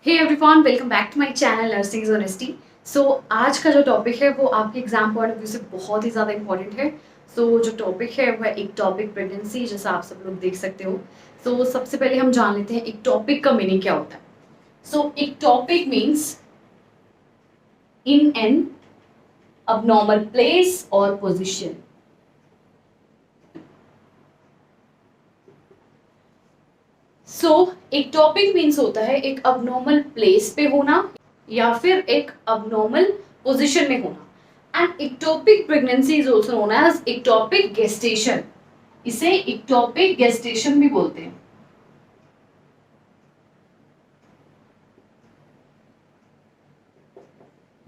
Hey everyone, welcome back to my channel nursing honesty. So आज का जो topic है वो आपके एग्जाम पॉइंट ऑफ व्यू से बहुत ही ज़्यादा इंपॉर्टेंट है। जो टॉपिक है वह एक टॉपिक प्रेगनेंसी, जैसा आप सब लोग देख सकते हो। सबसे पहले हम जान लेते हैं एक टॉपिक का मीनिंग क्या होता है। एक topic means in an abnormal place और पोजिशन। एक टॉपिक मीन्स होता है एक abnormal प्लेस पे होना या फिर एक abnormal पोजिशन में होना। And ectopic pregnancy is also known as ectopic gestation. इसे इक्टोपिक गेस्टेशन भी बोलते हैं।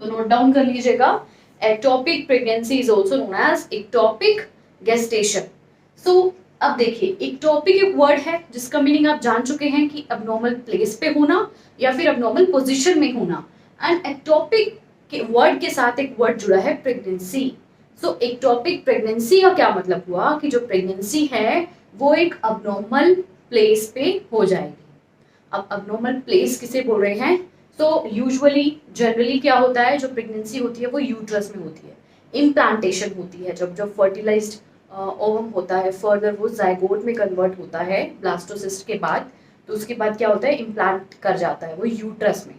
तो नोट डाउन कर लीजिएगा, ectopic pregnancy is also known as ectopic gestation. अब देखिए, इक्टोपिक एक वर्ड है जिसका मीनिंग आप जान चुके हैं कि अबनॉर्मल प्लेस पे होना या फिर अबनॉर्मल पोजीशन में होना। एंड एक्टोपिक के वर्ड के साथ एक वर्ड जुड़ा है, प्रेगनेंसी। एक्टोपिक प्रेगनेंसी का क्या मतलब हुआ कि जो प्रेगनेंसी है वो एक अबनॉर्मल प्लेस पे हो जाएगी। अब अबनॉर्मल प्लेस किसे बोल रहे हैं? यूजुअली जनरली क्या होता है, जो प्रेगनेंसी होती है वो यूट्रस में होती है। इम्प्लांटेशन होती है जब जब फर्टिलाइज्ड ओवम होता है, फर्दर वो जाइगोट में कन्वर्ट होता है ब्लास्टोसिस्ट के बाद। तो उसके बाद क्या होता है, इम्प्लांट कर जाता है वो यूट्रस में।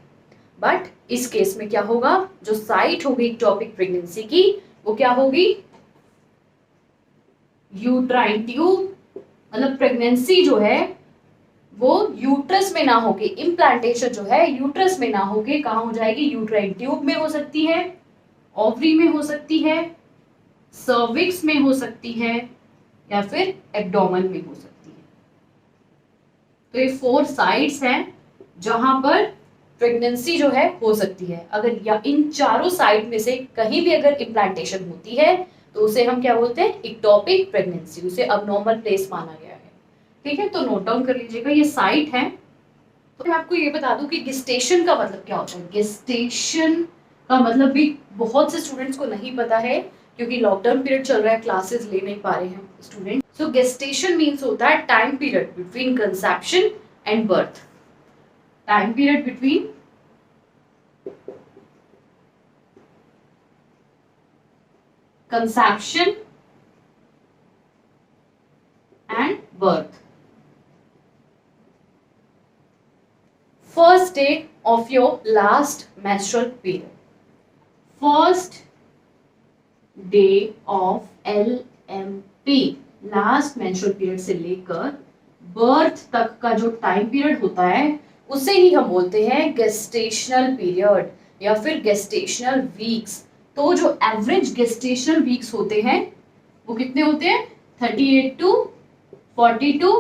बट इस केस में क्या होगा, जो साइट होगी एक्टोपिक प्रेगनेंसी की वो क्या होगी, यूट्राइन ट्यूब। मतलब प्रेगनेंसी जो है वो यूट्रस में ना होके, इम्प्लांटेशन जो है यूट्रस में ना होके कहाँ हो जाएगी, यूट्राइन ट्यूब में हो सकती है, ओवरी में हो सकती है, सर्विक्स में हो सकती है या फिर एब्डोमेन में हो सकती है। तो ये 4 साइट्स हैं जहां पर प्रेगनेंसी जो है हो सकती है। अगर या इन चारों साइट में से कहीं भी अगर इम्प्लांटेशन होती है तो उसे हम क्या बोलते हैं, इक्टोपिक प्रेगनेंसी। उसे अबनॉर्मल प्लेस माना गया है। ठीक है, तो नोट डाउन कर लीजिएगा, ये साइट है। तो मैं आपको ये बता दूं कि गेस्टेशन का मतलब क्या होता है। गेस्टेशन का मतलब भी बहुत से स्टूडेंट्स को नहीं पता है क्योंकि लॉकडाउन पीरियड चल रहा है, क्लासेस ले नहीं पा रहे हैं स्टूडेंट। गेस्टेशन मीन्स होता है time period between conception and birth. Time period between conception and birth. First day of your last menstrual period. First day of LMP, last menstrual period से लेकर बर्थ तक का जो टाइम पीरियड होता है उसे ही हम बोलते हैं गेस्टेशनल पीरियड या फिर गेस्टेशनल वीक्स। तो जो एवरेज गेस्टेशनल वीक्स होते हैं वो कितने होते हैं, 38 टू 42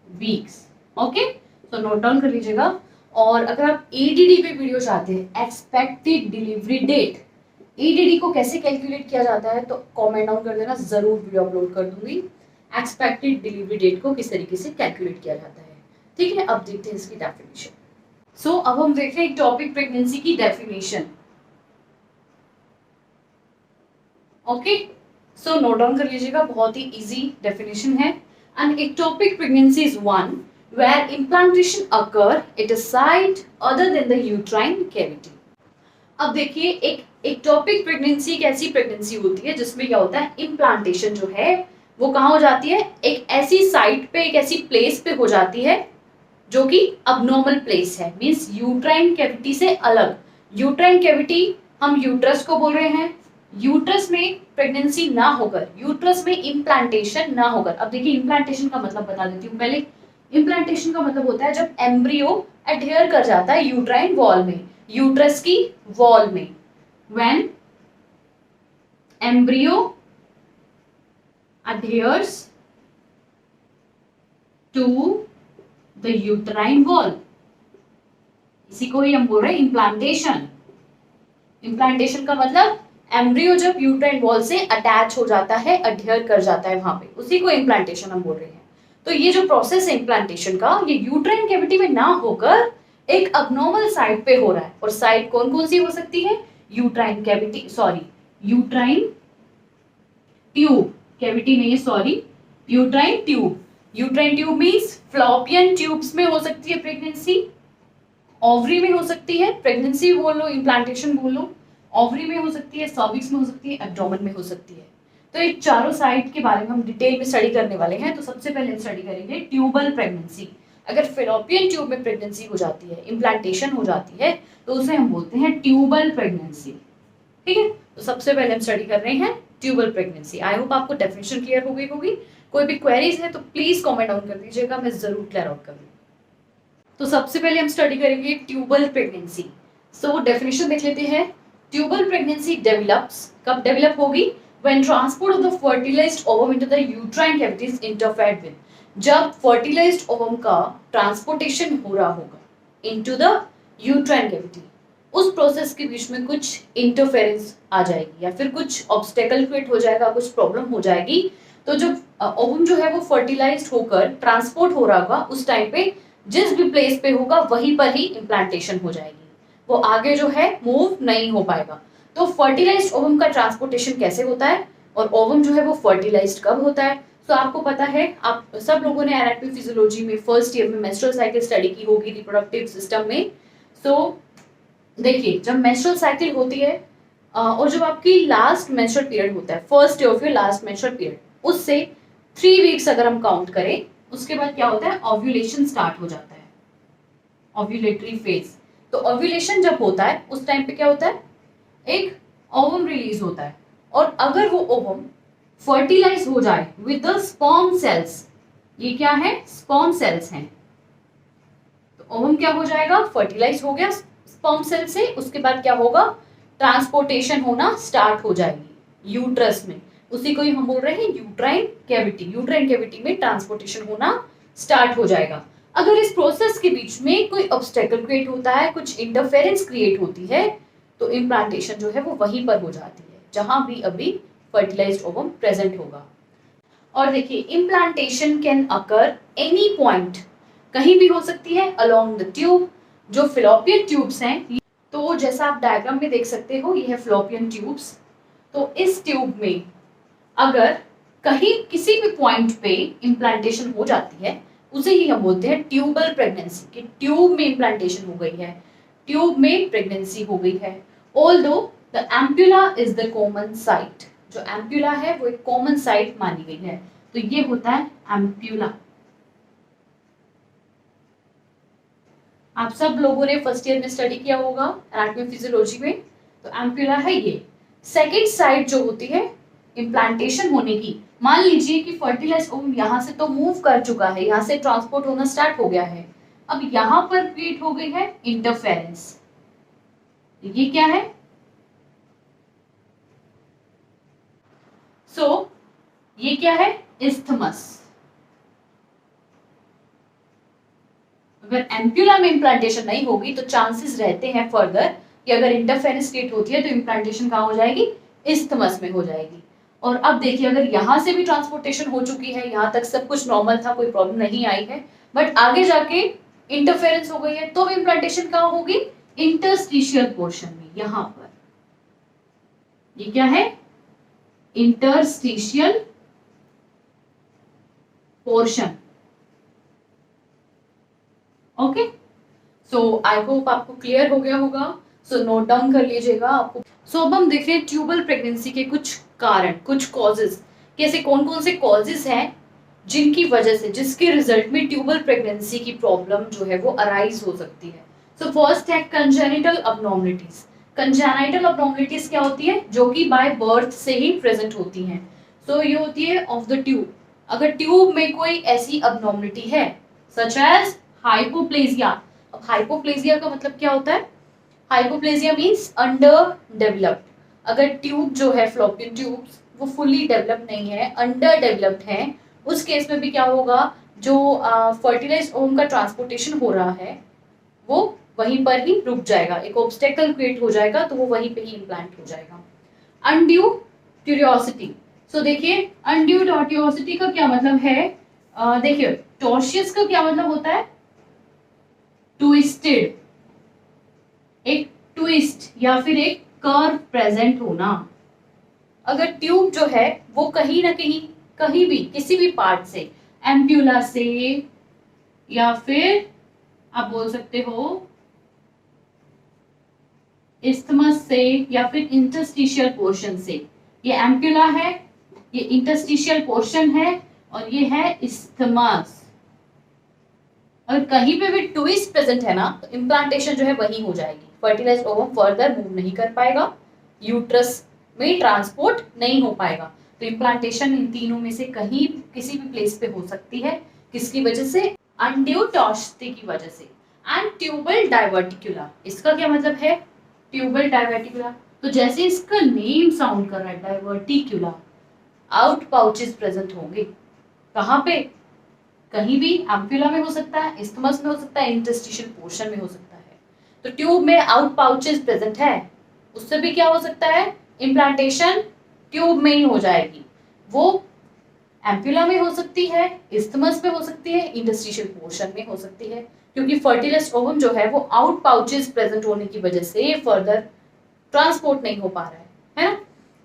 वीक्स। ओके, तो नोट डाउन कर लीजिएगा। और अगर आप एडीडी पे वीडियो चाहते हैं, एक्सपेक्टेड डिलीवरी डेट, एडीडी को कैसे कैलकुलेट किया जाता है, तो कमेंट डाउन कर देना, जरूर वीडियो अपलोड कर दूंगी। एक्सपेक्टेड डिलीवरी डेट को किस तरीके से कैलकुलेट किया जाता है। ठीक है, अब देखते हैं इसकी डेफिनेशन। अब हम देख रहे हैं टॉपिक प्रेगनेंसी की डेफिनेशन। ओके, नोट डाउन कर लीजिएगा, बहुत ही इजी डेफिनेशन है। An ectopic pregnancy is one where implantation occur at a site other than the uterine cavity. अब देखिए, एक एक्टोपिक प्रेगनेंसी एक ऐसी प्रेगनेंसी होती है जिसमें क्या होता है, इम्प्लांटेशन जो है वो कहाँ हो जाती है, एक ऐसी साइट पे, एक ऐसी प्लेस पे हो जाती है जो कि अबनॉर्मल प्लेस है, मींस यूट्राइन कैविटी से अलग। यूट्राइन कैविटी हम यूट्रस को बोल रहे हैं। यूट्रस में प्रेगनेंसी ना होकर, यूट्रस में इम्प्लांटेशन ना होकर। अब देखिए, इम्प्लांटेशन का मतलब बता देती हूँ पहले। इम्प्लांटेशन का मतलब होता है जब एम्ब्रियो एडहेयर कर जाता है यूट्राइन वॉल में, यूट्रस की वॉल में। When embryo adheres to the uterine wall, इसी को ही हम बोल रहे हैं इम्प्लांटेशन। इम्प्लांटेशन का मतलब एम्ब्रियो जब यूट्राइन वॉल से अटैच हो जाता है, अडहेयर कर जाता है वहां पे, उसी को इम्प्लांटेशन हम बोल रहे हैं। तो ये जो प्रोसेस है इम्प्लांटेशन का, ये यूट्राइन कैविटी में ना होकर एक अबनॉर्मल साइट पे हो रहा है। और साइट कौन कौन सी हो सकती है, uterine cavity, sorry uterine tube, cavity नहीं है sorry, uterine tube. Uterine tube means fallopian tubes में हो सकती है प्रेगनेंसी, ओवरी में हो सकती है, प्रेगनेंसी बोल लो, इम्प्लांटेशन बोल लो, ओवरी में हो सकती है, सर्विक्स में हो सकती है, एब्डोमेन में हो सकती है। तो ये चारों साइट के बारे में हम डिटेल में स्टडी करने वाले हैं। तो सबसे पहले हम स्टडी करेंगे ट्यूबल प्रेगनेंसी। अगर फेलोपियन ट्यूब में प्रेगनेंसी हो जाती है, इम्प्लांटेशन हो जाती है, तो उसे हम बोलते हैं ट्यूबल प्रेगनेंसी। ठीक है, तो सबसे पहले हम स्टडी कर रहे हैं ट्यूबल प्रेगनेंसी। आई होप आपको डेफिनेशन क्लियर हो गई होगी। कोई भी क्वेरीज है तो प्लीज कमेंट डाउन कर दीजिएगा, मैं जरूर क्लियर आउट करूंगी। तो सबसे पहले हम स्टडी करेंगे ट्यूबल प्रेगनेंसी। सो डेफिनेशन देख लेते हैं। ट्यूबल प्रेगनेंसी डेवलप्स, कब डेवलप होगी? When transport of the fertilised ovum into the uterine cavities interfered with, जब फर्टिलाइज्ड ओवम का ट्रांसपोर्टेशन हो रहा होगा इनटू द यूट्राइन कैविटी, उस प्रोसेस के बीच में कुछ इंटरफेरेंस आ जाएगी या फिर कुछ ऑब्स्टेकल क्रिएट हो जाएगा, कुछ प्रॉब्लम हो जाएगी। तो जब ओवम जो है वो फर्टिलाइज्ड होकर ट्रांसपोर्ट हो रहा होगा, उस टाइम पे जिस भी प्लेस पे होगा वहीं पर ही इम्प्लांटेशन हो जाएगी, वो आगे जो है मूव नहीं हो पाएगा। तो फर्टिलाइज्ड ओवम का ट्रांसपोर्टेशन कैसे होता है और ओवम जो है वो फर्टिलाइज्ड कब होता है? तो आपको पता है, आप सब लोगों ने एनाटॉमी फिजियोलॉजी में फर्स्ट ईयर में मेंस्ट्रुअल साइकिल स्टडी की होगी रिप्रोडक्टिव सिस्टम में। सो देखिए, जब मेंस्ट्रुअल साइकिल होती है और जब आपकी लास्ट मेंस्ट्रुअल पीरियड होता है, first day of your last menstrual period, उससे 3 वीक्स अगर हम काउंट करें, उसके बाद क्या होता है? ओव्यूलेशन स्टार्ट हो जाता है, ओव्यूलेटरी फेज। तो ओव्यूलेशन जब होता है उस टाइम पे क्या होता है? एक ओवम रिलीज होता है, और अगर वो ओवम फर्टिलाइज हो जाए विद द स्पर्म सेल्स, ये क्या है? स्पर्म सेल्स हैं। तो ओवम क्या हो जाएगा? फर्टिलाइज हो गया स्पर्म सेल से, उसके बाद क्या होगा? ट्रांसपोर्टेशन होना स्टार्ट हो जाएगी यूट्रस में, उसी को ही हम बोल रहे हैं यूट्राइन कैविटी। यूट्राइन कैविटी में ट्रांसपोर्टेशन होना स्टार्ट हो जाएगा। अगर इस प्रोसेस के बीच में कोई ऑब्स्टेकल क्रिएट होता है, कुछ इंटरफेरेंस क्रिएट होती है, तो इम्प्लांटेशन जो है वो वहीं पर हो जाती है जहां भी अभी फर्टिलाइज्ड ओवम प्रेजेंट होगा। और देखिए, implantation can occur any point, कहीं भी हो सकती है अलोंग द ट्यूब। जो फिलोपियन ट्यूब्स हैं, तो जैसा आप डायग्राम में देख सकते हो, ये है फिलोपियन ट्यूब्स। तो इस ट्यूब में अगर कहीं किसी भी पॉइंट पे इम्प्लांटेशन हो जाती है, उसे ही हम बोलते हैं ट्यूबल प्रेगनेंसी, कि ट्यूब में इम्प्लांटेशन हो गई है, ट्यूब में प्रेगनेंसी हो गई है। Although the ampulla is the common site, जो एम्प्यूला है वो एक कॉमन साइट मानी गई है, तो ये होता है एम्प्यूला। आप सब लोगों ने फर्स्ट ईयर में स्टडी किया होगा एनाटॉमी फिजियोलॉजी में, तो एम्प्यूला है ये। सेकेंड साइट जो होती है इम्प्लांटेशन होने की, मान लीजिए कि फर्टिलाइज्ड ओवम यहाँ से तो मूव कर चुका है, यहाँ से ट्रांसपोर्ट होना स्टार्ट हो गया है, अब यहाँ पर क्रिएट हो गई है इंटरफेरेंस। ये क्या है? ये क्या है? इस्थमस। अगर एम्प्यूला में इम्प्लांटेशन नहीं होगी तो चांसेस रहते हैं फर्दर कि अगर इंटरफेरेंस क्रिएट होती है तो इम्प्लांटेशन कहाँ हो जाएगी? इस्थमस में हो जाएगी। और अब देखिए, अगर यहाँ से भी ट्रांसपोर्टेशन हो चुकी है, यहाँ तक सब कुछ नॉर्मल था, कोई प्रॉब्लम नहीं आई है, बट आगे जाके इंटरफेरेंस हो गई है, तो इम्प्लांटेशन कहाँ होगी? इंटरस्टिशियल पोर्शन में, यहाँ पर। ये क्या है? Interstitial portion. Okay, so I hope आपको क्लियर हो गया होगा। सो नोट डाउन कर लीजिएगा आपको। सो अब हम देख रहे हैं ट्यूबल प्रेगनेंसी के कुछ कारण, कुछ कॉजेज, कैसे कौन कौन से कॉजेज हैं जिनकी वजह से, जिसके रिजल्ट में ट्यूबल प्रेगनेंसी की प्रॉब्लम जो है वो अराइज हो सकती है। सो फर्स्ट है कंजेनिटल अबनॉर्मलिटीज। कंजेनिटल अबनॉर्मलिटीज क्या होती है? जो कि बाय बर्थ से ही प्रेजेंट होती हैं। सो ये होती है ऑफ द ट्यूब। अगर ट्यूब में कोई ऐसी अबनॉर्मलिटी है सच एज हाइपोप्लेजिया। अब हाइपोप्लेजिया का मतलब क्या होता है? Hypoplasia means under developed. अगर ट्यूब जो है फ्लोपियन ट्यूब्स वो फुली डेवलप नहीं है, अंडर डेवलप्ड है, उस केस में भी क्या होगा? जो फर्टिलाइज्ड ओवम का ट्रांसपोर्टेशन हो रहा है वो वहीं पर ही रुक जाएगा, एक ऑब्स्टेकल क्रिएट हो जाएगा, तो वो वहीं पे ही इम्प्लांट हो जाएगा। Undue curiosity. सो देखिए, अनड्यू टॉर्टियोसिटी का क्या मतलब है? देखिए, टॉर्शियस का क्या मतलब होता है? ट्विस्टेड, एक ट्विस्ट या फिर एक कर्व प्रेजेंट होना। अगर ट्यूब जो है वो कहीं ना कहीं, कहीं भी, किसी भी पार्ट से, एम्प्यूला से या फिर आप बोल सकते हो इस्थमस से या फिर इंटरस्टिशियल पोर्शन से। ये एम्पुला है, ये इंटरस्टिशियल पोर्शन है और ये है इस्थमस। अगर कहीं पे भी ट्विस्ट प्रेजेंट है ना तो इम्प्लांटेशन जो है वही हो जाएगी। फर्टिलाइज्ड ओवम फर्दर मूव नहीं कर पाएगा, यूट्रस में ट्रांसपोर्ट नहीं हो पाएगा। तो इम्प्लांटेशन इन तीनों में से कहीं किसी भी प्लेस पे हो सकती है। किसकी वजह से? अनड्यू टॉर्सिटी की वजह से। एंड ट्यूबल डाइवर्टिकुला, इसका क्या मतलब है? ट्यूबल डाइवर्टिकुला, तो जैसे इसका नेम साउंड कर रहा है डाइवर्टिकुला, आउट पाउचेस प्रेजेंट होंगे। कहाँ पे? कहीं भी एम्पुला में हो सकता है, इस्थमस में हो सकता है, इंटरस्टिशियल पोर्शन में हो सकता है। तो ट्यूब में आउट पाउचेस प्रेजेंट है, उससे भी क्या हो सकता है? इम्प्लांटेशन ट्यूब में ही हो जाएगी। वो एम्पुला में हो सकती है, इस्थमस में हो सकती है, इंटरस्टिशियल पोर्शन में हो सकती है, क्योंकि फर्टिलाइज्ड ओवम जो है वो आउट पाउचेस प्रेजेंट होने की वजह से फर्दर ट्रांसपोर्ट नहीं हो पा रहा है ना।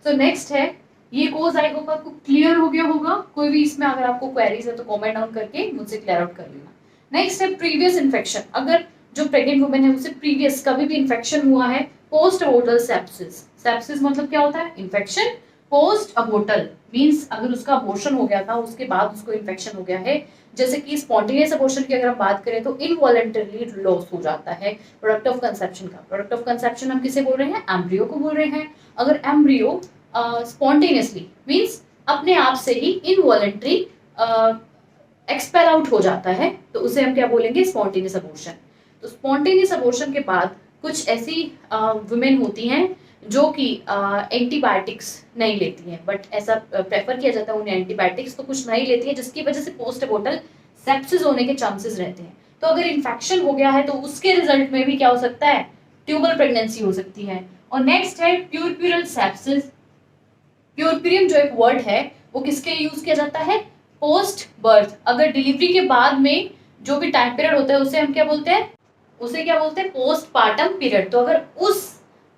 तो नेक्स्ट है, ये कोज आई होप आपको क्लियर हो गया होगा। कोई भी इसमें अगर आपको क्वेरीज है तो कमेंट डाउन करके मुझसे क्लियर आउट कर लेना। नेक्स्ट है प्रीवियस इन्फेक्शन। अगर जो प्रेग्नेंट वुमेन है उसे प्रीवियस कभी भी इन्फेक्शन हुआ है, पोस्ट अबोर्टल सेप्सिस। सेप्सिस मतलब क्या होता है? इन्फेक्शन। पोस्ट अबोर्टल मींस अगर उसका अबॉर्शन हो गया था उसके बाद उसको इन्फेक्शन हो गया है। जैसे कि स्पॉन्टेनियस अबॉर्शन की अगर हम बात करें तो इनवॉलंटरली लॉस हो जाता है प्रोडक्ट ऑफ कंसेप्शन का। प्रोडक्ट ऑफ कंसेप्शन हम किसे बोल रहे हैं? एम्ब्रियो को बोल रहे हैं। अगर एम्ब्रियो स्पॉन्टेनियसली मींस अपने आप से ही इनवॉलंटरी एक्सपेल आउट हो जाता है तो उसे हम क्या बोलेंगे? Spontaneous abortion. तो स्पॉन्टेनियस अबॉर्शन के बाद कुछ ऐसी वुमेन होती हैं जो कि एंटीबायोटिक्स नहीं लेती हैं, बट ऐसा प्रेफर किया जाता है उन्हें एंटीबायोटिक्स, तो कुछ नहीं लेती है जिसकी वजह से पोस्ट अबॉर्टल सेप्सिस होने के चांसेस रहते हैं। तो अगर इन्फेक्शन हो गया है तो उसके रिजल्ट में भी क्या हो सकता है? ट्यूबल प्रेगनेंसी हो सकती है। और नेक्स्ट है प्यूरप्यूरल सेप्सिस। प्यूरप्यूरियम जो एक वर्ड है वो किसके लिए यूज किया जाता है? Post birth. अगर डिलीवरी के बाद में जो भी टाइम पीरियड होता है उसे हम क्या बोलते हैं? उसे क्या बोलते हैं? Postpartum period. तो अगर उस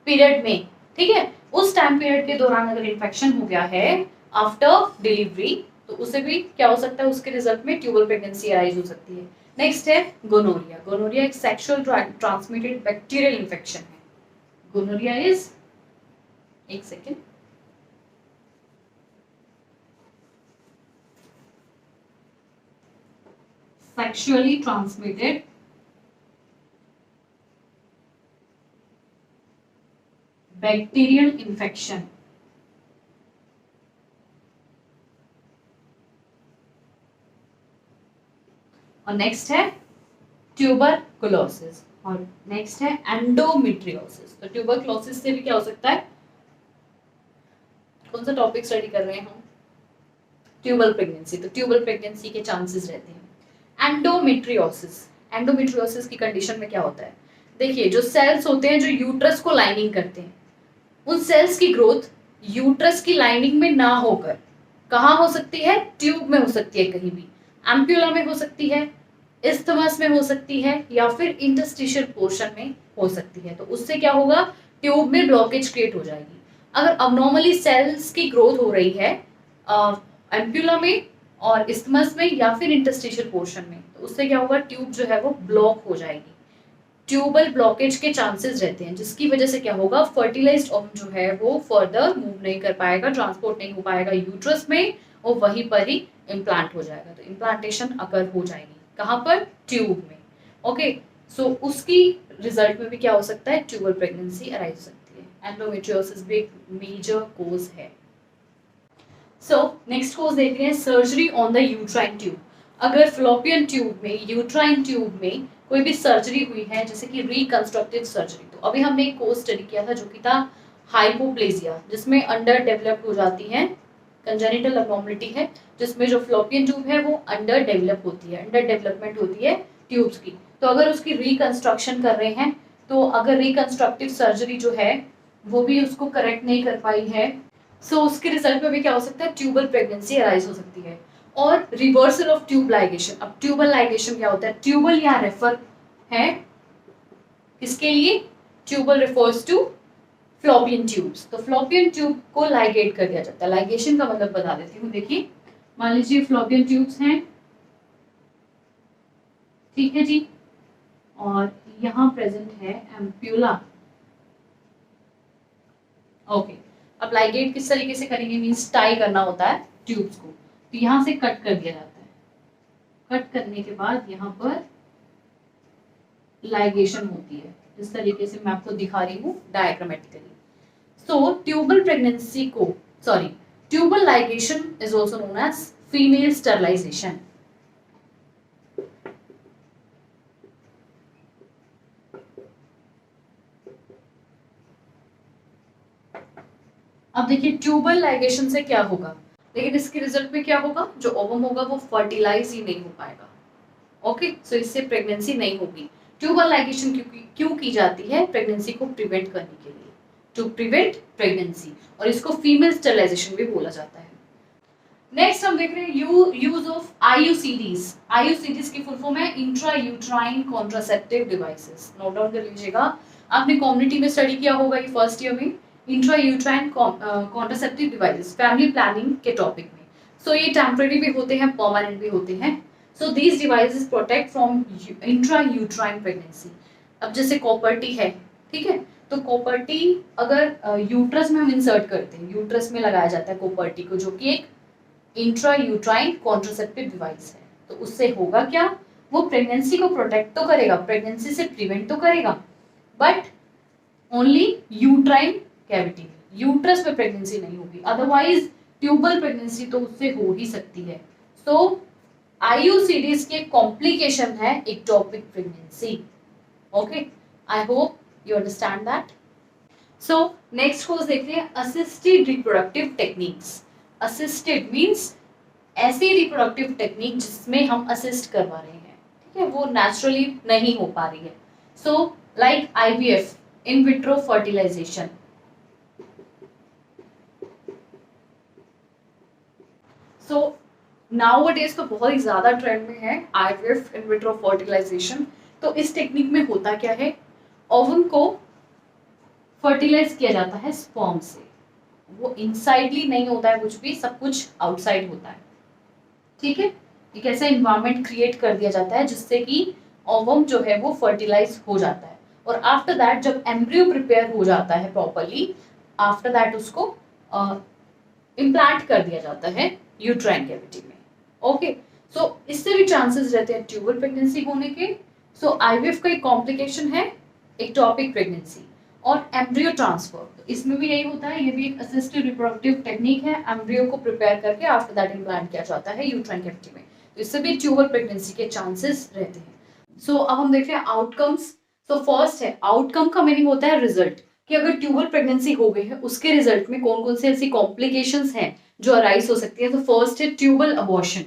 पीरियड में, ठीक है, उस टाइम पीरियड के दौरान अगर इन्फेक्शन हो गया है आफ्टर डिलीवरी तो उसे भी क्या हो सकता है? उसके रिजल्ट में ट्यूबल प्रेगनेंसी अराइज हो सकती है। नेक्स्ट है गोनोरिया। गोनोरिया एक सेक्सुअल ट्रांसमिटेड बैक्टीरियल इन्फेक्शन है। गोनोरिया इज, एक second, sexually transmitted bacterial infection। और नेक्स्ट है ट्यूबरकुलोसिस और नेक्स्ट है एंडोमेट्रियोसिस। तो ट्यूबरकुलोसिस से भी क्या हो सकता है? कौन सा टॉपिक स्टडी कर रहे हैं हम? Tubal pregnancy. तो ट्यूबल प्रेगनेंसी के चांसेस रहते हैं। एंडोमेट्रियोसिस, एंडोमेट्रियोसिस की कंडीशन में क्या होता है? देखिए, जो सेल्स होते हैं जो यूट्रस को लाइनिंग करते हैं, उन सेल्स की ग्रोथ यूट्रस की लाइनिंग में ना होकर कहाँ हो सकती है? ट्यूब में हो सकती है, कहीं भी एम्प्यूला में हो सकती है, इस्थमस में हो सकती है या फिर इंटरस्टिशियल पोर्शन में हो सकती है। तो उससे क्या होगा? ट्यूब में ब्लॉकेज क्रिएट हो जाएगी। अगर अबनॉर्मली सेल्स की ग्रोथ हो रही है एम्प्यूला में और इस्थमस में या फिर इंटरस्टिशियल पोर्शन में तो उससे क्या होगा? ट्यूब जो है वो ब्लॉक हो जाएगी। ट्यूबल ब्लॉकेज के चांसेस रहते हैं जिसकी वजह से क्या होगा? फर्टिलाइज्ड ओवम जो है वो फर्दर मूव नहीं कर पाएगा, ट्रांसपोर्ट नहीं हो पाएगा यूट्रस में और वहीं पर ही इम्प्लांट हो जाएगा। तो इम्प्लांटेशन अगर हो जाएगी कहाँ पर? ट्यूब में। ओके, सो उसकी रिजल्ट में भी क्या हो सकता है? ट्यूबल प्रेगनेंसी अराइज हो सकती है। एंडोमेट्रियोसिस भी एक मेजर कोज है। सो नेक्स्ट कोज देखते हैं, surgery on the uterine tube. अगर फ्लोपियन ट्यूब में, यूट्राइन ट्यूब में कोई भी सर्जरी हुई है जैसे कि रिकंस्ट्रक्टिव सर्जरी, तो अभी हमने एक कोर्स स्टडी किया था जो कि था हाइपोप्लेजिया, जिसमें अंडर डेवलप्ड हो जाती है, कंजेनिटल अबनॉर्मलिटी है जिसमें जो फ्लोपियन ट्यूब है वो अंडर डेवलप होती है, अंडर डेवलपमेंट होती है ट्यूब्स की। तो अगर उसकी रिकंस्ट्रक्शन कर रहे हैं तो अगर रिकंस्ट्रक्टिव सर्जरी जो है वो भी उसको करेक्ट नहीं कर पाई है सो उसके रिजल्ट में भी क्या हो सकता है? ट्यूबल प्रेगनेंसी अराइज हो सकती है। और रिवर्सल ऑफ ट्यूब लाइगेशन। अब ट्यूबल लाइगेशन क्या होता है? ट्यूबल यहाँ रेफर है किसके लिए? Tubal refers to fallopian tubes. तो फ्लोपियन ट्यूब को लाइगेट कर दिया जाता है। लाइगेशन का मतलब बता देती हूँ। देखिए, मान लीजिए फ्लोपियन ट्यूब्स हैं, ठीक है जी, और यहाँ प्रेजेंट है एम्प्यूला। ओके, अब लाइगेट किस तरीके से करेंगे, मीन्स टाई करना होता है ट्यूब्स को, तो यहाँ से कट कर दिया जाता है, कट करने के बाद यहाँ पर लाइगेशन होती है, इस तरीके से मैं आपको दिखा रही हूँ डायग्रामेटिकली। सो ट्यूबल प्रेगनेंसी को, sorry, tubal ligation is also known as female sterilisation. अब देखिए ट्यूबल लाइगेशन से क्या होगा, लेकिन इसके रिजल्ट में क्या होगा, जो ओवम होगा वो फर्टिलाइज ही नहीं हो पाएगा। ओके, सो इससे प्रेगनेंसी नहीं होगी। ट्यूबल लाइगेशन क्यों की जाती है, प्रेगनेंसी को प्रिवेंट करने के लिए, टू प्रिवेंट प्रेगनेंसी, और इसको फीमेल स्टरलाइजेशन भी बोला जाता है। नेक्स्ट हम देख रहे हैं यूज ऑफ आईयूसीडीज। आईयूसीडीज की फुल फॉर्म है intra uterine contraceptive devices. Note down कर लीजिएगा, आपने कम्युनिटी में स्टडी किया होगा ये फर्स्ट ईयर में, intra uterine contraceptive devices family planning के टॉपिक में। सो ये टेम्परेरी भी होते हैं, परमानेंट भी होते हैं। So these devices protect from intra uterine pregnancy. अब जैसे कॉपर्टी है, ठीक है, तो कॉपर्टी अगर यूट्रस में हम इंसर्ट करते हैं, यूट्रस में लगाया जाता है कॉपर्टी को, जो कि एक इंट्रा यूट्राइन कॉन्ट्रासेप्टिव डिवाइस है, तो उससे होगा क्या, वो प्रेगनेंसी को प्रोटेक्ट तो करेगा, प्रेगनेंसी से प्रिवेंट तो करेगा, but only uterine cavity, uterus में प्रेगनेंसी नहीं होगी। अदरवाइज ट्यूबल प्रेगनेंसी तो उससे हो ही सकती है। सो आईयूसीडीज के कॉम्प्लिकेशन है ectopic pregnancy. Okay, I hope you understand that. So next course देखते हैं assisted reproductive techniques. Assisted means ऐसी रिप्रोडक्टिव टेक्निक जिसमें हम असिस्ट करवा रहे हैं, ठीक है, वो नेचुरली नहीं हो पा रही है। So like IVF, in vitro fertilisation. So nowadays तो बहुत ही ज्यादा ट्रेंड में है आईवीएफ, इन विट्रो फर्टिलाइजेशन। तो इस टेक्निक में होता क्या है, ओवम को फर्टिलाइज किया जाता है स्पर्म से, वो इनसाइडली नहीं होता है कुछ भी, सब कुछ आउटसाइड होता है, ठीक है। एक ऐसा इन्वायरमेंट क्रिएट कर दिया जाता है जिससे कि ओवम जो है वो फर्टिलाइज हो जाता है, और आफ्टर दैट जब एम्ब्रियो प्रिपेयर हो जाता है प्रॉपरली, आफ्टर दैट उसको इम्प्लांट कर दिया जाता है यूट्राइन कैविटी में। ओके, सो इससे भी चांसेस रहते हैं ट्यूबल प्रेगनेंसी होने के। सो आईवीएफ का एक कॉम्प्लिकेशन है एक्टोपिक प्रेगनेंसी और एम्ब्रियो ट्रांसफर, तो इसमें भी यही होता है, ये भी एक असिस्टेड रिप्रोडक्टिव टेक्निक है, एम्ब्रियो को प्रिपेयर करके आफ्टर दैट इम्प्लांट किया जाता है यूट्राइन कैविटी में, तो इससे भी ट्यूबल प्रेगनेंसी के चांसेस रहते हैं। सो अब हम देखते हैं आउटकम्स। सो फर्स्ट है आउटकम का मीनिंग होता है रिजल्ट, कि अगर ट्यूबल प्रेगनेंसी हो गई है उसके रिजल्ट में कौन कौन से ऐसी कॉम्प्लिकेशंस हैं जो अराइज हो सकती है। तो फर्स्ट है tubal abortion,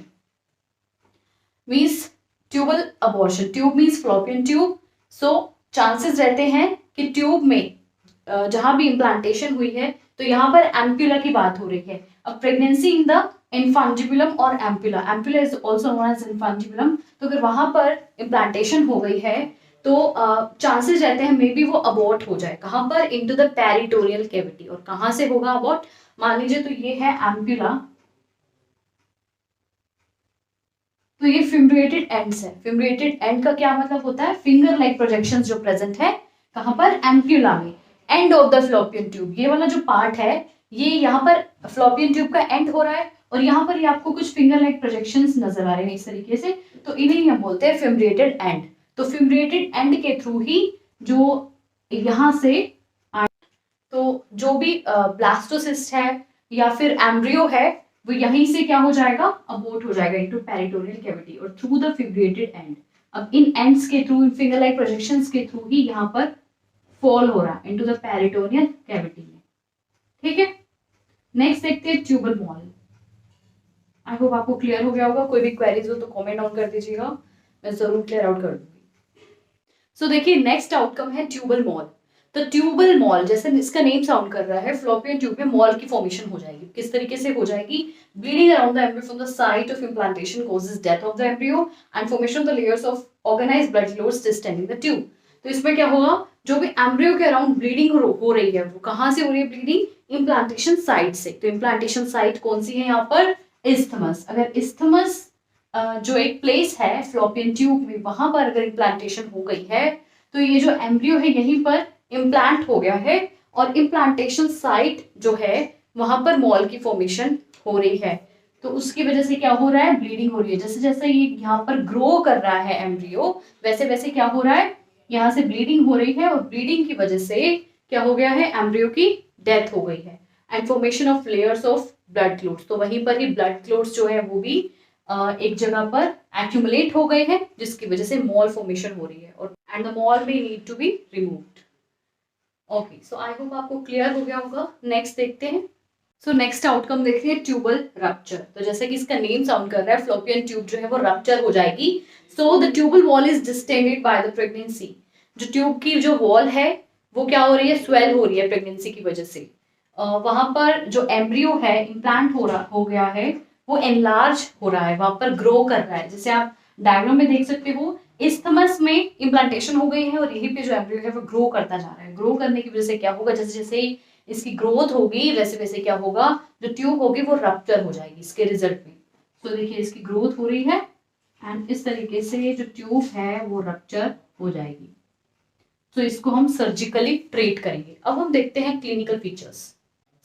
means tubal abortion, tube means fallopian tube. So chances रहते हैं कि ट्यूब में जहां भी इम्प्लांटेशन हुई है तो यहाँ पर एम्प्यूला की बात हो रही है। अब प्रेगनेंसी इन द इन्फांजिबुलम और ampulla, ampulla is also known as infundibulum, तो अगर वहां पर इम्प्लांटेशन हो गई है तो चांसेस रहते हैं मे बी वो अबॉर्ट हो जाए, कहां पर, इनटू द पेरिटोनियल कैविटी। और कहां से होगा अबॉर्ट, मान लीजिए तो ये है एम्प्यूला, तो ये फिम्ब्रिएटेड एंड्स है। फिम्ब्रिएटेड एंड का क्या मतलब होता है, फिंगर लाइक प्रोजेक्शंस जो प्रेजेंट है कहां पर, एम्प्यूला में, end of the fallopian tube. ये वाला जो पार्ट है ये यहाँ पर फ्लोपियन ट्यूब का एंड हो रहा है, और यहाँ पर ये आपको कुछ फिंगर लाइक प्रोजेक्शंस नजर आ रहे हैं इस तरीके से, तो इन्हें हम बोलते हैं फिम्ब्रिएटेड एंड। तो फिम्ब्रिएटेड एंड के थ्रू ही जो यहाँ से तो जो भी ब्लास्टोसिस्ट है या फिर एम्ब्रियो है वो यहीं से क्या हो जाएगा, अबॉर्ट हो जाएगा इनटू पेरिटोनियल कैविटी और थ्रू द फिब्रिएटेड एंड। अब इन एंड्स के through, in finger like projections के थ्रू ही यहाँ पर फॉल हो रहा है इनटू द पेरिटोनियल कैविटी में, ठीक है। नेक्स्ट देखते हैं ट्यूबल मॉल। आई होप आपको क्लियर हो गया होगा, कोई भी क्वेरीज हो तो कमेंट डाउन कर दीजिएगा, मैं जरूर क्लियर आउट कर दूंगी। सो देखिए नेक्स्ट आउटकम है ट्यूबल मॉल। तो ट्यूबल मॉल जैसे इसका नेम साउंड कर रहा है, फ्लोपियन ट्यूब में मॉल की फॉर्मेशन हो जाएगी। किस तरीके से हो जाएगी, bleeding around the embryo from the site of implantation causes death of the embryo and formation of the layers of organised blood flows distending the tube. तो इसमें क्या होगा, जो भी एम्ब्रियो के अराउंड ब्लीडिंग हो रही है वो कहाँ से हो रही है ब्लीडिंग, इम्प्लांटेशन साइट से। तो इम्प्लांटेशन साइट कौन सी है यहाँ पर, इस्थमस। अगर इस्थमस जो एक प्लेस है फ्लोपियन ट्यूब में, वहां पर अगर इम्प्लांटेशन हो गई है तो ये जो एम्ब्रियो है यहीं पर इम्प्लांट हो गया है और इम्प्लांटेशन साइट जो है वहां पर मॉल की फॉर्मेशन हो रही है, तो उसकी वजह से क्या हो रहा है, ब्लीडिंग हो रही है। जैसे जैसे ये यहाँ पर ग्रो कर रहा है एम्ब्रियो, वैसे वैसे क्या हो रहा है, यहाँ से ब्लीडिंग हो रही है और ब्लीडिंग की वजह से क्या हो गया है, एम्ब्रियो की डेथ हो गई है। And formation of layers of blood clots, तो वहीं पर ही ब्लड क्लोट्स जो है वो भी एक जगह पर एक्यूमुलेट हो गए हैं, जिसकी वजह से मॉल फॉर्मेशन हो रही है और and the mole may need to be removed. Okay, so I hope आपको क्लियर हो गया होगा। नेक्स्ट देखते हैं। सो नेक्स्ट आउटकम देखते हैं, ट्यूबल रप्चर। तो जैसे कि इसका नेम साउंड कर रहा है, फ्लोपियन ट्यूब जो है वो रप्चर हो जाएगी। So the tubal wall is distended by the pregnancy. जो ट्यूब की जो वॉल है वो क्या हो रही है, स्वेल हो रही है प्रेगनेंसी की वजह से। वहां पर जो एम्ब्रियो है इम्प्लांट हो गया है, वो एनलार्ज हो रहा है, वहां पर ग्रो कर रहा है। जैसे आप डायग्राम में देख सकते हो, इस्थमस में इम्प्लांटेशन हो गई है और यहीं पे जो एम्ब्रियो है वो ग्रो करता जा रहा है। ग्रो करने की वजह से क्या होगा, जैसे जैसे इसकी ग्रोथ होगी वैसे वैसे क्या होगा, जो ट्यूब होगी वो रप्चर हो जाएगी इसके रिजल्ट में। तो देखिए इसकी ग्रोथ हो रही है एंड इस तरीके से जो ट्यूब है वो रप्चर हो जाएगी। तो इसको हम सर्जिकली ट्रीट करेंगे। अब हम देखते हैं क्लिनिकल फीचर्स।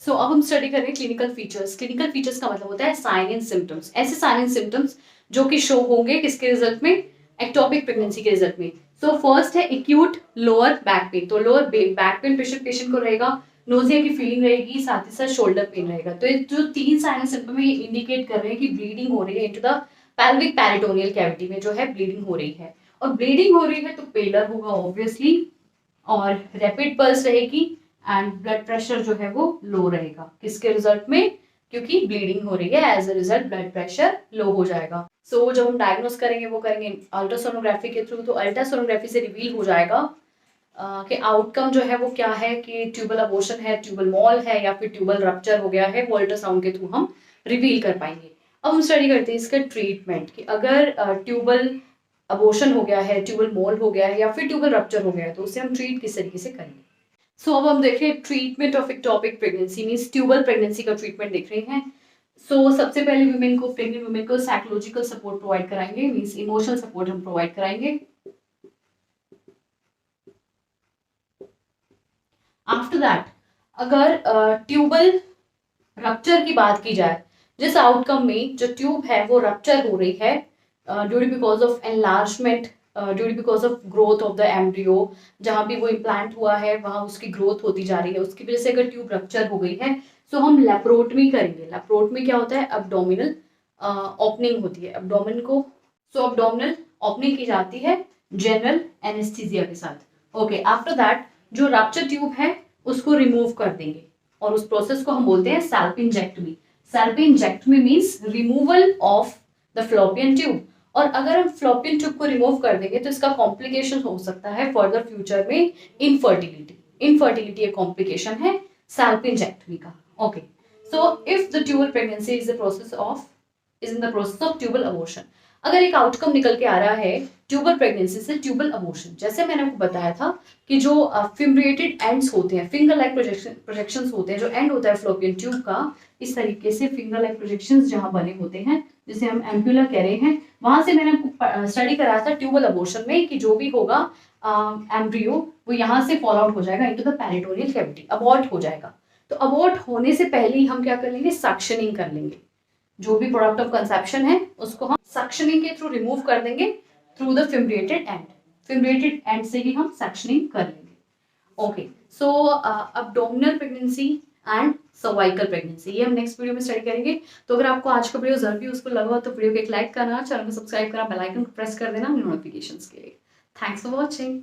सो अब हम स्टडी करेंगे क्लिनिकल फीचर्स। क्लिनिकल फीचर्स का मतलब होता है साइन एंड सिम्टम्स, ऐसे साइन एंड सिम्टम्स जो कि शो होंगे किसके रिजल्ट में, एक्टोपिक प्रेगनेंसी के रिजल्ट में। सो फर्स्ट है एक्यूट लोअर बैक पेन। तो लोअर बैक पेन पेशेंट को रहेगा, नोजिया की फीलिंग रहेगी, साथ ही साथ शोल्डर पेन रहेगा। तो ये जो तीन साइन एंड सिम्टम है ये इंडिकेट कर रहे हैं कि ब्लीडिंग हो रही है into the pelvic peritoneal cavity में जो है ब्लीडिंग हो रही है। और ब्लीडिंग हो रही है तो पेलर होगा ऑब्वियसली, और रैपिड पल्स रहेगी एंड ब्लड प्रेशर जो है वो लो रहेगा। किसके रिजल्ट में, क्योंकि ब्लीडिंग हो रही है, as a result blood pressure low हो जाएगा। सो जब हम डायग्नोस करेंगे वो करेंगे अल्ट्रासोनोग्राफी के थ्रू। तो अल्ट्रासोनोग्राफी से रिवील हो जाएगा कि आउटकम जो है वो क्या है, कि ट्यूबल अबॉर्शन है, ट्यूबल मॉल है या फिर ट्यूबल रप्चर हो गया है, वो अल्ट्रासाउंड के थ्रू हम रिवील कर पाएंगे। अब हम स्टडी करते हैं इसका ट्रीटमेंट, कि अगर ट्यूबल अबॉर्शन हो गया है, ट्यूबल मॉल हो गया है या फिर ट्यूबल रप्चर हो गया है, तो उसे हम ट्रीट किस तरीके से करेंगे। सो अब हम देख रहे हैं treatment of ectopic pregnancy, means tubal pregnancy का ट्रीटमेंट देख रहे हैं। सो सबसे पहले वुमेन को, प्रेग्नेंट वुमेन को साइकोलॉजिकल सपोर्ट प्रोवाइड कराएंगे, मींस इमोशनल सपोर्ट हम प्रोवाइड कराएंगे। आफ्टर दैट अगर ट्यूबल रप्चर की बात की जाए, जिस आउटकम में जो ट्यूब है वो रप्चर हो रही है due because of enlargement, due because of growth of the embryo, जहां भी वो इम्प्लांट हुआ है वहां उसकी ग्रोथ होती जा रही है, उसकी वजह से अगर ट्यूब रप्चर हो गई है तो हम लेप्रोटमी करेंगे। लेप्रोटमी क्या होता है, अब्डोमिनल ओपनिंग होती है एब्डोमेन को। सो अब्डोमिनल ओपनिंग की जाती है जनरल एनेस्थीसिया के साथ। ओके, आफ्टर दैट जो रप्चर ट्यूब है उसको रिमूव कर देंगे और उस प्रोसेस को हम बोलते हैं salpingectomy. Salpingectomy means removal of the fallopian tube. और अगर हम फ्लोपियन ट्यूब को रिमूव कर देंगे तो इसका कॉम्प्लिकेशन हो सकता है फर्दर फ्यूचर में इनफर्टिलिटी। इनफर्टिलिटी एक कॉम्प्लिकेशन है सैल्पिंजेक्टमी का। Okay, so if the tubal pregnancy is in the process of tubal abortion, अगर एक आउटकम निकल के आ रहा है ट्यूबल प्रेगनेंसी से ट्यूबल अबॉर्शन, जैसे मैंने आपको बताया था कि जो फिम्ब्रिएटेड एंड्स होते हैं, फिंगर लाइक प्रोजेक्शंस होते हैं, जो एंड होता है फ्लोपियन ट्यूब का, इस तरीके से फिंगर लाइक प्रोजेक्शंस जहां बने होते हैं जिसे हम एम्पुला कह रहे हैं, वहां से मैंने आपको स्टडी कराया था ट्यूबल अबॉर्शन में कि जो भी होगा एम्ब्रियो वो यहाँ से फॉल आउट हो जाएगा into the peritoneal cavity, abort हो जाएगा। तो अबॉर्ट होने से पहले ही हम क्या कर लेंगे, सक्शनिंग कर लेंगे। जो भी प्रोडक्ट ऑफ कंसेप्शन है उसको हम सक्शनिंग के थ्रू रिमूव कर देंगे थ्रू द फिम्ब्रिएटेड एंड। फिम्ब्रिएटेड एंड से ही हम सक्शनिंग कर लेंगे। Okay, so abdominal pregnancy and cervical pregnancy ये हम नेक्स्ट वीडियो में स्टडी करेंगे। तो अगर आपको आज का वीडियो जरूर यूजफुल लगा हो तो वीडियो को एक लाइक करना, चैनल को सब्सक्राइब करना, बेल आइकन को प्रेस कर देना नोटिफिकेशंस के लिए। Thanks for watching.